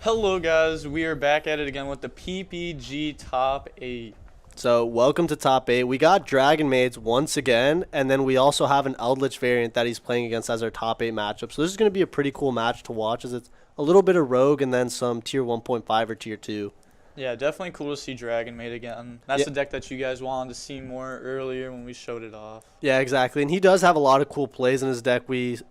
Hello guys, we are back at it again with the PPG Top 8. So welcome to top 8. We got Dragonmaids once again, and then we also have an Eldlich variant that he's playing against as our top 8 matchup. So this is going to be a pretty cool match to watch, as it's a little bit of Rogue and then some tier 1.5 or tier 2. Yeah, definitely cool to see Dragonmaid again. That's Yeah. the deck that you guys wanted to see more earlier when we showed it off. Yeah, exactly. And he does have a lot of cool plays in his deck.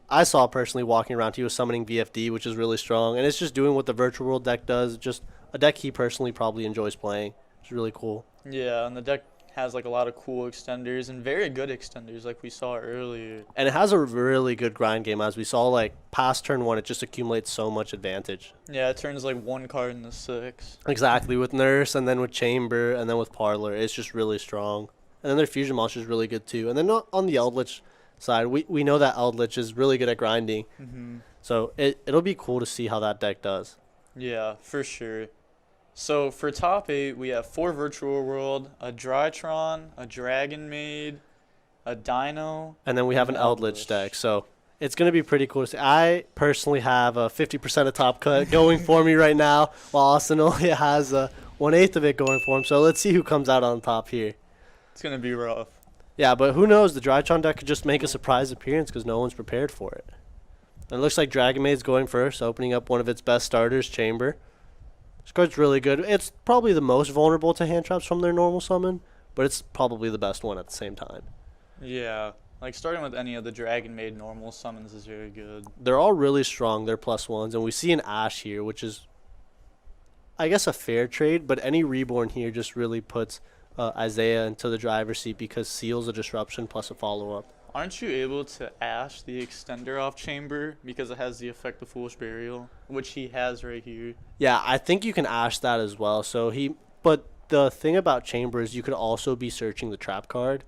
I saw personally walking around, he was summoning VFD, which is really strong. And it's just doing what the Virtual World deck does, just a deck he personally probably enjoys playing. It's really cool. Yeah, and the deck has like a lot of cool extenders and very good extenders like we saw earlier. And it has a really good grind game, as we saw, like, past turn 1, it just accumulates so much advantage. Yeah, it turns like one card into 6. Exactly, with Nurse, and then with Chamber, and then with Parlor. It's just really strong. And then their Fusion Monster is really good, too. And then on the Eldlich side, we know that Eldlich is really good at grinding. So it'll be cool to see how that deck does. Yeah, for sure. So for top 8, we have 4 Virtual World, a Drytron, a Dragonmaid, a Dino, And then we have an Eldlich deck, so it's going to be pretty cool to see. I personally have a 50% of top cut going for me right now, while Austin only has a 1/8 of it going for him. So let's see who comes out on top here. It's going to be rough. Yeah, but who knows? The Drytron deck could just make a surprise appearance because no one's prepared for it. And it looks like Dragonmaid's going first, opening up one of its best starters, Chamber. This card's really good. It's probably the most vulnerable to hand traps from their normal summon, but it's probably the best one at the same time. Yeah, like starting with any of the Dragonmaid normal summons is very good. They're all really strong. They're +1s, and we see an Ash here, which is, I guess, a fair trade, but any Reborn here just really puts Isaiah into the driver's seat because seals a disruption plus a follow-up. Aren't you able to Ash the extender off Chamber because it has the effect of Foolish Burial, which he has right here? Yeah, I think you can Ash that as well. But the thing about Chamber is you could also be searching the trap card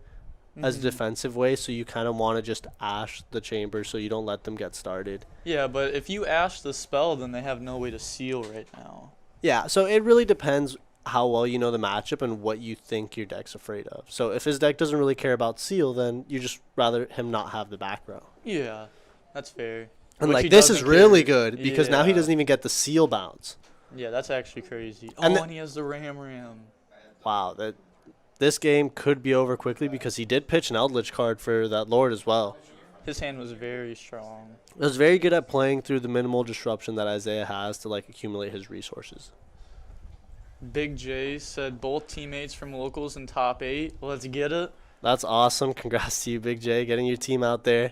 as a defensive way, so you kind of want to just Ash the Chamber so you don't let them get started. Yeah, but if you Ash the spell, then they have no way to seal right now. Yeah, so it really depends how well you know the matchup and what you think your deck's afraid of. So if his deck doesn't really care about seal, then you just rather him not have the back row. Yeah, that's fair. And Which like he this is doesn't really care. good because now he Yeah. doesn't even get the seal bounce. Yeah, that's actually crazy. And And he has the Ram. Wow, this game could be over quickly because he did pitch an Eldlich card for that Lord as well. His hand was very strong. It was very good at playing through the minimal disruption that Isaiah has to like accumulate his resources. Big J said both teammates from locals in top 8. Let's get it. That's awesome. Congrats to you, Big J, getting your team out there.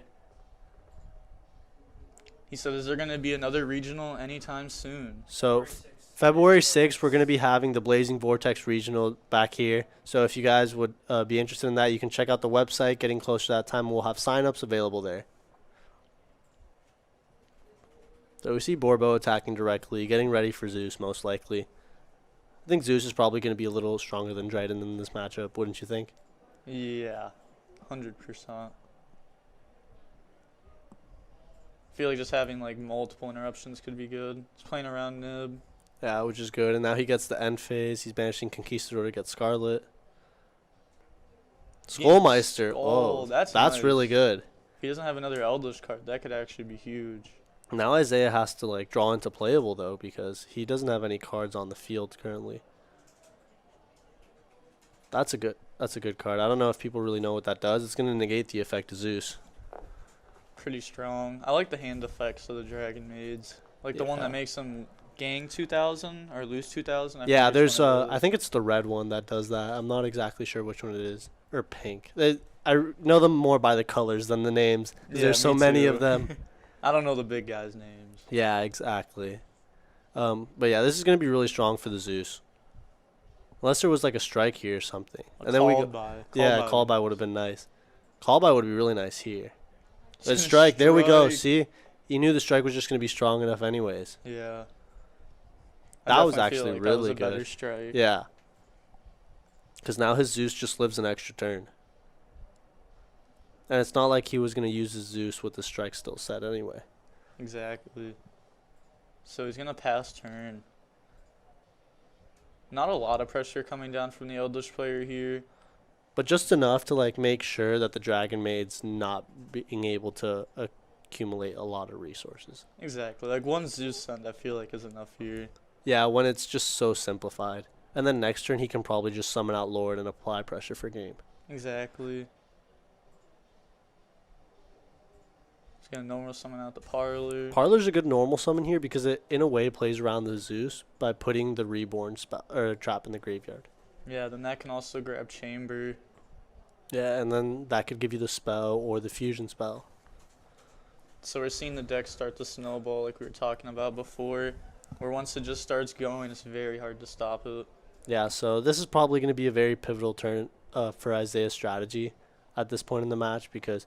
He said, is there going to be another regional anytime soon? So February 6th, we're going to be having the Blazing Vortex Regional back here. So if you guys would be interested in that, you can check out the website. Getting closer to that time, we'll have signups available there. So we see Borbo attacking directly, getting ready for Zeus most likely. I think Zeus is probably going to be a little stronger than Dryden in this matchup, wouldn't you think? Yeah, 100%. I feel like just having like multiple interruptions could be good. Just playing around Nib. Yeah, which is good. And now he gets the end phase. He's banishing Conquistador to get Scarlet. Skullmeister. Skull, Oh, that's that's nice. really good. If he doesn't have another Eldlich card, that could actually be huge. Now Isaiah has to like draw into playable though because he doesn't have any cards on the field currently. That's a good card. I don't know if people really know what that does. It's going to negate the effect of Zeus. Pretty strong. I like the hand effects of the Dragonmaids. Like the one Yeah. that makes them gang 2000 or lose 2000. Yeah, there's I I think it's the red one that does that. I'm not exactly sure which one it is. Or pink. I know them more by the colors than the names. 'Cause Yeah, there's so me many too. of them. I don't know the big guys' names. Yeah, exactly. But yeah, this is going to be really strong for the Zeus. Unless there was like a strike here or something. And then we go. Call by would have been nice. Call by would be really nice here. But strike, there we go. See? He knew the strike was just going to be strong enough anyways. Yeah. That was definitely feel actually like that was really a better good. strike. Yeah. Because now his Zeus just lives an extra turn. And it's not like he was going to use his Zeus with the strike still set anyway. Exactly. So he's going to pass turn. Not a lot of pressure coming down from the Eldlich player here. But just enough to like make sure that the Dragonmaid's not being able to accumulate a lot of resources. Exactly. Like one Zeus send, I feel like is enough here. Yeah, when it's just so simplified. And then next turn, he can probably just summon out Lord and apply pressure for game. Exactly. He's going to normal summon out the Parlor. Parlor's a good normal summon here because it, in a way, plays around the Zeus by putting the Reborn spell or trap in the graveyard. Yeah, then that can also grab Chamber. Yeah, and then that could give you the spell or the fusion spell. So we're seeing the deck start to snowball like we were talking about before, where once it just starts going, it's very hard to stop it. Yeah, so this is probably going to be a very pivotal turn for Isaiah's strategy at this point in the match, because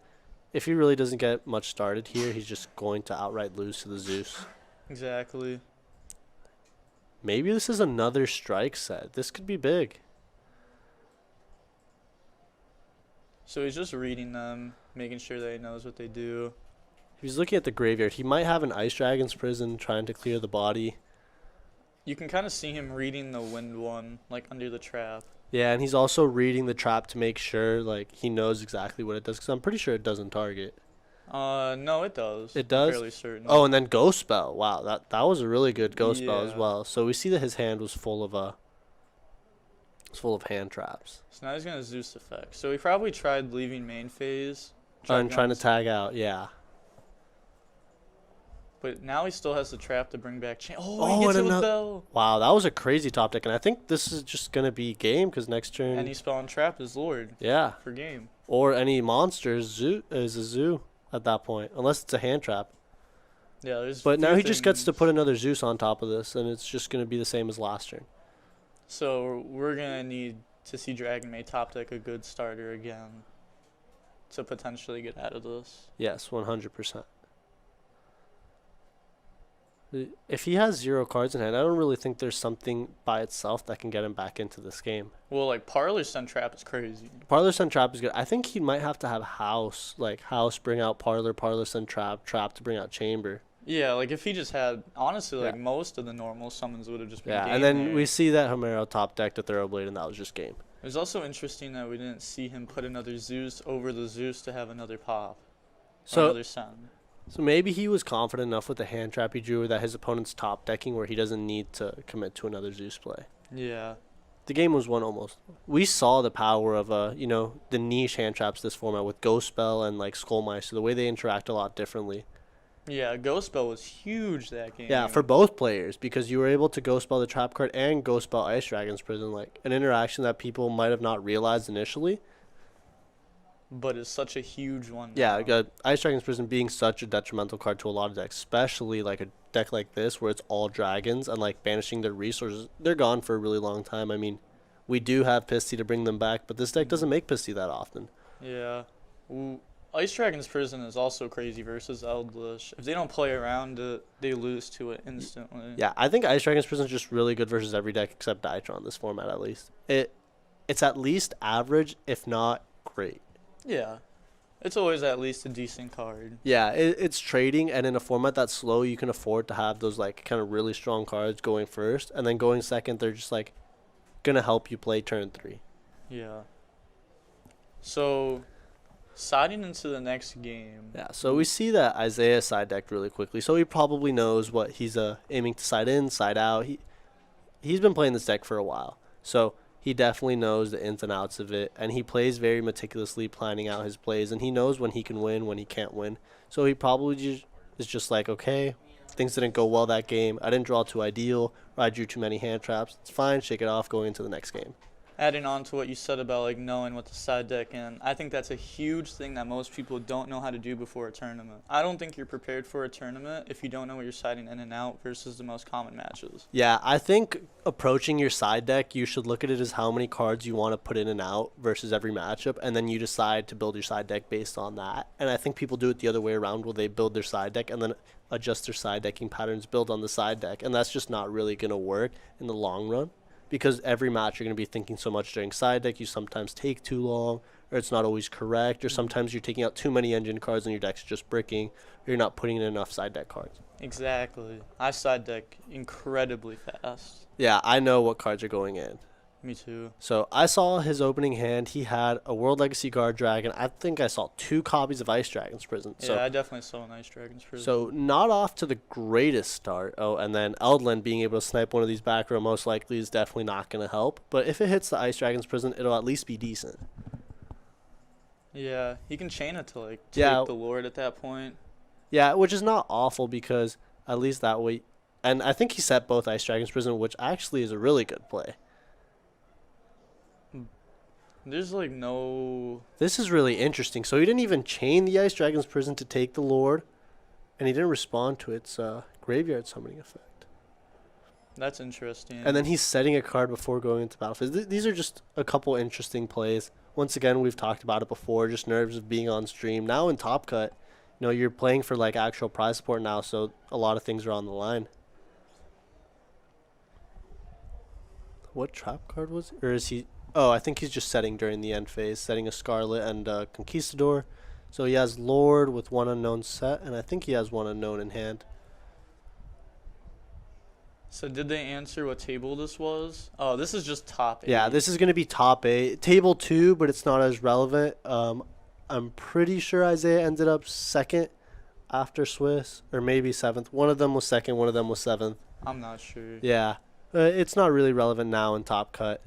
if he really doesn't get much started here, he's just going to outright lose to the Zeus. Exactly. Maybe this is another strike set. This could be big. So he's just reading them, making sure that he knows what they do. If he's looking at the graveyard, he might have an Ice Dragon's Prison trying to clear the body. You can kind of see him reading the Wind one, like under the trap. Yeah, and he's also reading the trap to make sure like he knows exactly what it does, because I'm pretty sure it doesn't target. No, it does. It does? I'm fairly certain. Oh, and then Ghost Spell. Wow, that was a really good Ghost Spell as well. So we see that his hand was full of hand traps. So now he's going to Zeus effect. So he probably tried leaving main phase. And trying to tag out, yeah. But now he still has the trap to bring back he gets it with Bell. Wow, that was a crazy top deck. And I think this is just going to be game because next turn... Any spell and trap is Lord. Yeah. For game. Or any monster is a Zoo at that point, unless it's a hand trap. Yeah, there's But now he just gets to put another Zeus on top of this, and it's just going to be the same as last turn. So we're going to need to see Dragonmaid top deck a good starter again to potentially get out of this. Yes, 100%. If he has 0 cards in hand, I don't really think there's something by itself that can get him back into this game. Well, like Parlor Sun Trap is crazy. Parlor Sun Trap is good. I think he might have to have House, like House bring out Parlor Sun Trap to bring out Chamber. Yeah, like if he just had, honestly, like most of the normal summons would have just been game and then there. we see that Homero top decked a Thoroughblade, and that was just game. It was also interesting that we didn't see him put another Zeus over the Zeus to have another pop. Or another Sun. So maybe he was confident enough with the hand trap he drew that his opponent's top decking where he doesn't need to commit to another Zeus play. Yeah. The game was won almost. We saw the power of the niche hand traps this format with Ghost Spell and like Skullmeister, the way they interact a lot differently. Yeah, Ghost Spell was huge that game. Yeah, for both players, because you were able to Ghost Spell the trap card and Ghost Spell Ice Dragon's Prison, like an interaction that people might have not realized initially. But it's such a huge one. Yeah, Ice Dragon's Prison being such a detrimental card to a lot of decks, especially like a deck like this where it's all dragons and like banishing their resources. They're gone for a really long time. I mean, we do have Pisty to bring them back, but this deck doesn't make Pisty that often. Yeah. Ooh. Ice Dragon's Prison is also crazy versus Eldlich. If they don't play around it, they lose to it instantly. Yeah, I think Ice Dragon's Prison is just really good versus every deck except Diatron in this format at least. It's at least average, if not great. Yeah. It's always at least a decent card. Yeah, it's trading, and in a format that's slow, you can afford to have those like kind of really strong cards going first, and then going second, they're just like going to help you play turn 3. Yeah. So... siding into the next game. Yeah, so we see that Isaiah side decked really quickly, so he probably knows what he's aiming to side in, side out. He's been playing this deck for a while, so he definitely knows the ins and outs of it, and he plays very meticulously, planning out his plays, and he knows when he can win, when he can't win. So he probably is just like, okay, things didn't go well that game. I didn't draw too ideal, or I drew too many hand traps. It's fine, shake it off, going into the next game. Adding on to what you said about like knowing what to side deck in, I think that's a huge thing that most people don't know how to do before a tournament. I don't think you're prepared for a tournament if you don't know what you're siding in and out versus the most common matches. Yeah, I think approaching your side deck, you should look at it as how many cards you want to put in and out versus every matchup, and then you decide to build your side deck based on that. And I think people do it the other way around, where they build their side deck and then adjust their side decking patterns, build on the side deck, and that's just not really going to work in the long run. Because every match you're going to be thinking so much during side deck, you sometimes take too long, or it's not always correct, or sometimes you're taking out too many engine cards and your deck's just bricking, or you're not putting in enough side deck cards. Exactly. I side deck incredibly fast. Yeah, I know what cards are going in. Me too. So I saw his opening hand. He had a World Legacy Guard Dragon. I think I saw 2 copies of Ice Dragon's Prison. Yeah, I definitely saw an Ice Dragon's Prison. So not off to the greatest start. Oh, and then Eldlich being able to snipe one of these back row most likely is definitely not going to help. But if it hits the Ice Dragon's Prison, it'll at least be decent. Yeah, he can chain it to like take the Lord at that point. Yeah, which is not awful because at least that way. And I think he set both Ice Dragon's Prison, which actually is a really good play. There's like no... This is really interesting. So he didn't even chain the Ice Dragon's Prison to take the Lord, and he didn't respond to its graveyard summoning effect. That's interesting. And then he's setting a card before going into battlefield. These are just a couple interesting plays. Once again, we've talked about it before, just nerves of being on stream. Now in Top Cut, you know, you're playing for like actual prize support now, so a lot of things are on the line. What trap card was it? Or is he... Oh, I think he's just setting during the end phase, setting a Scarlet and Conquistador. So he has Lord with 1 unknown set, and I think he has 1 unknown in hand. So did they answer what table this was? Oh, this is just top 8. Yeah, this is going to be top 8. Table 2, but it's not as relevant. I'm pretty sure Isaiah ended up 2nd after Swiss, or maybe 7th. One of them was 2nd, one of them was 7th. I'm not sure. Yeah, it's not really relevant now in Top Cut.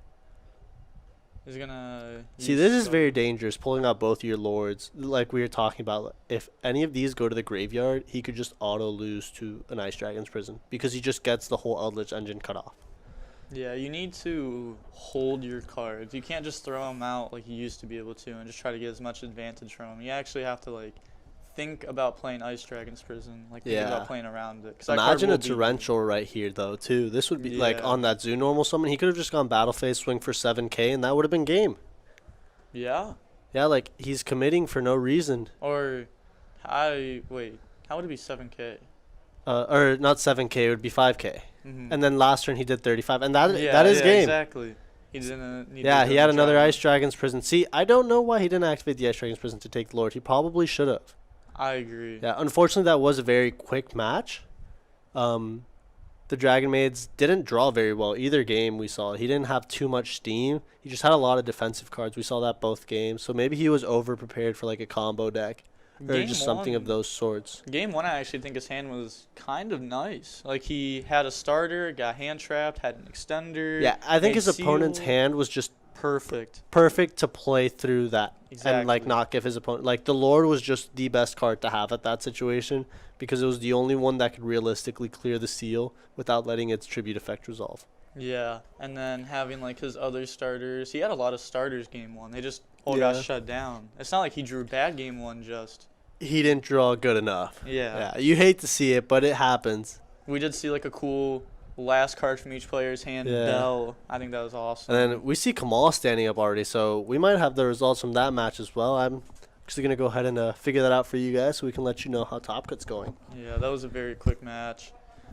He's gonna... See, this is very dangerous, pulling out both your Lords. Like we were talking about, if any of these go to the graveyard, he could just auto-lose to an Ice Dragon's Prison because he just gets the whole Eldlich engine cut off. Yeah, you need to hold your cards. You can't just throw them out like you used to be able to and just try to get as much advantage from them. You actually have to, like, think about playing Ice Dragon's Prison. Like, think about playing around it. Imagine a torrential right here, though, too. This would be, like, on that Zoo normal summon. He could have just gone battle phase, swing for 7k, and that would have been game. Yeah. Yeah, like, he's committing for no reason. Or, wait, how would it be 7k? Or not 7k, it would be 5k. Mm-hmm. And then last turn he did 35, and that is game. Exactly. He didn't. He had another Ice Dragon's Prison. See, I don't know why he didn't activate the Ice Dragon's Prison to take the Lord. He probably should have. I agree. Yeah, unfortunately, that was a very quick match. The Dragonmaids didn't draw very well either game we saw. He didn't have too much steam. He just had a lot of defensive cards. We saw that both games. So maybe he was over-prepared for like a combo deck. Or just something of those sorts. Game 1, I actually think his hand was kind of nice. Like, he had a starter, got hand-trapped, had an extender. Yeah, I think his opponent's hand was just perfect to play through that. Exactly. And, like, not give his opponent... Like, the Lord was just the best card to have at that situation because it was the only one that could realistically clear the seal without letting its tribute effect resolve. Yeah, and then having, like, his other starters. He had a lot of starters game 1. They just all got shut down. It's not like he drew bad game 1 just. He didn't draw good enough. Yeah. You hate to see it, but it happens. We did see, like, a cool last card from each player's hand, Bell. I think that was awesome. And then we see Kamal standing up already, so we might have the results from that match as well. I'm actually going to go ahead and figure that out for you guys so we can let you know how Top Cut's going. Yeah, that was a very quick match.